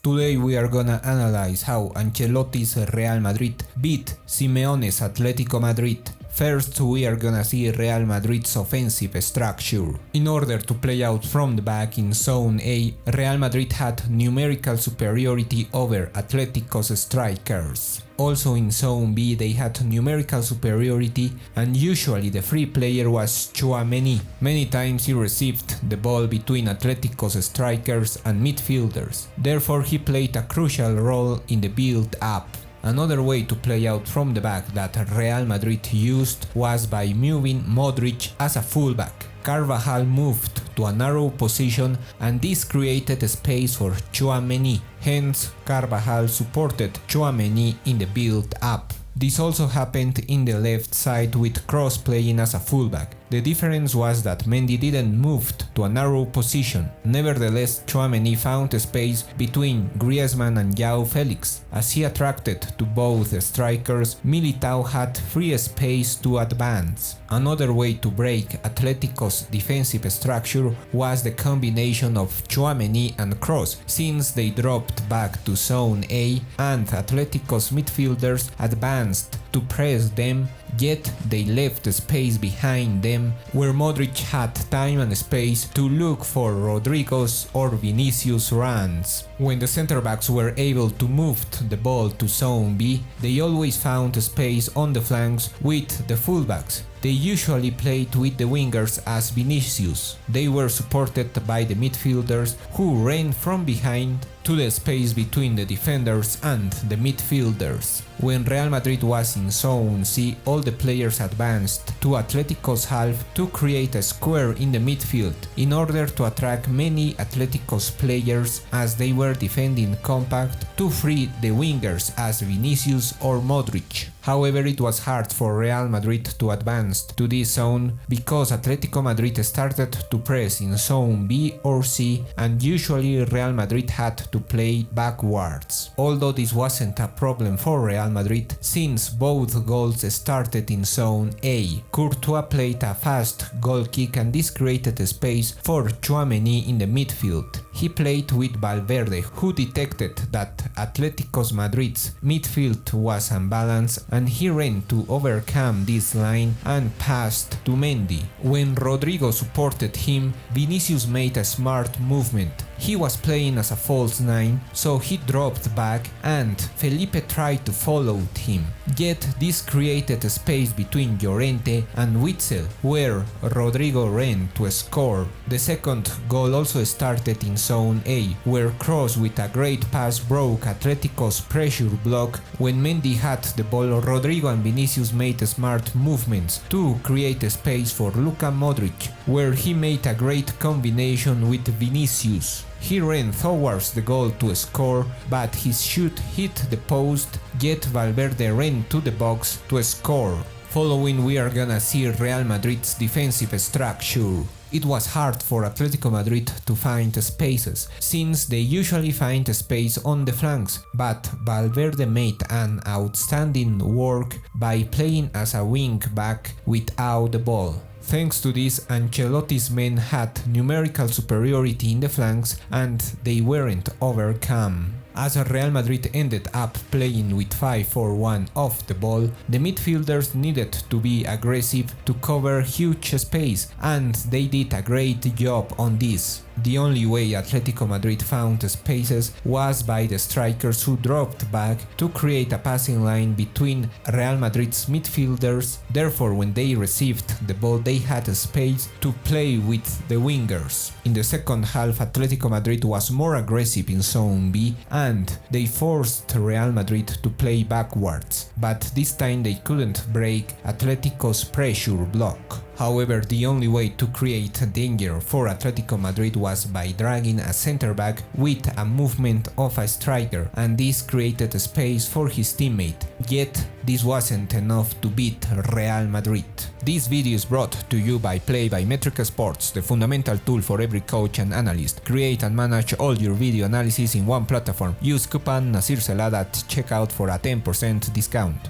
Today we are gonna analyze how Ancelotti's Real Madrid beat Simeone's Atletico Madrid. First, we are gonna see Real Madrid's offensive structure. In order to play out from the back in Zone A, Real Madrid had numerical superiority over Atletico's strikers. Also in Zone B they had numerical superiority, and usually the free player was Tchoumani. Many times he received the ball between Atletico's strikers and midfielders, therefore he played a crucial role in the build-up. Another way to play out from the back that Real Madrid used was by moving Modric as a fullback. Carvajal moved to a narrow position and this created space for Tchoumani, hence Carvajal supported Tchoumani in the build-up. This also happened in the left side with Kroos playing as a fullback. The difference was that Mendy didn't move to a narrow position. Nevertheless, Tchoumani found space between Griezmann and João Felix. As he attracted to both strikers, Militao had free space to advance. Another way to break Atletico's defensive structure was the combination of Tchoumani and Kroos, since they dropped back to Zone A and Atletico's midfielders advanced to press them, yet they left space behind them where Modric had time and space to look for Rodrygo's or Vinicius runs. When the center backs were able to move the ball to Zone B, they always found space on the flanks with the fullbacks. They usually played with the wingers as Vinicius. They were supported by the midfielders who ran from behind to the space between the defenders and the midfielders. When Real Madrid was in Zone C, all the players advanced to Atletico's half to create a square in the midfield in order to attract many Atletico's players as they were defending compact to free the wingers as Vinicius or Modric. However, it was hard for Real Madrid to advance to this zone because Atletico Madrid started to press in Zone B or C, and usually Real Madrid had to play backwards. Although this wasn't a problem for Real Madrid since both goals started in Zone A. Courtois played a fast goal kick and this created a space for Tchoumani in the midfield. He played with Valverde, who detected that Atletico Madrid's midfield was unbalanced, and he ran to overcome this line and passed to Mendy. When Rodrygo supported him, Vinicius made a smart movement. He was playing as a false 9, so he dropped back and Felipe tried to follow him. Yet this created a space between Llorente and Witsel, where Rodrygo ran to score. The second goal also started in Zone A, where Kroos with a great pass broke Atletico's pressure block. When Mendy had the ball, Rodrygo and Vinicius made smart movements to create a space for Luka Modric, where he made a great combination with Vinicius. He ran towards the goal to score, but his shot hit the post, yet Valverde ran to the box to score. Following, we are gonna see Real Madrid's defensive structure. It was hard for Atletico Madrid to find spaces, since they usually find space on the flanks, but Valverde made an outstanding work by playing as a wing back without the ball. Thanks to this, Ancelotti's men had numerical superiority in the flanks and they weren't overcome. As Real Madrid ended up playing with 5-4-1 off the ball, the midfielders needed to be aggressive to cover huge space, and they did a great job on this. The only way Atletico Madrid found spaces was by the strikers who dropped back to create a passing line between Real Madrid's midfielders. Therefore, when they received the ball, they had a space to play with the wingers. In the second half, Atletico Madrid was more aggressive in Zone B and they forced Real Madrid to play backwards, but this time they couldn't break Atletico's pressure block. However, the only way to create danger for Atletico Madrid was by dragging a center back with a movement of a striker, and this created a space for his teammate. Yet, this wasn't enough to beat Real Madrid. This video is brought to you by Mètrica Sports, the fundamental tool for every coach and analyst. Create and manage all your video analysis in one platform. Use coupon NASIRCELADA at checkout for a 10% discount.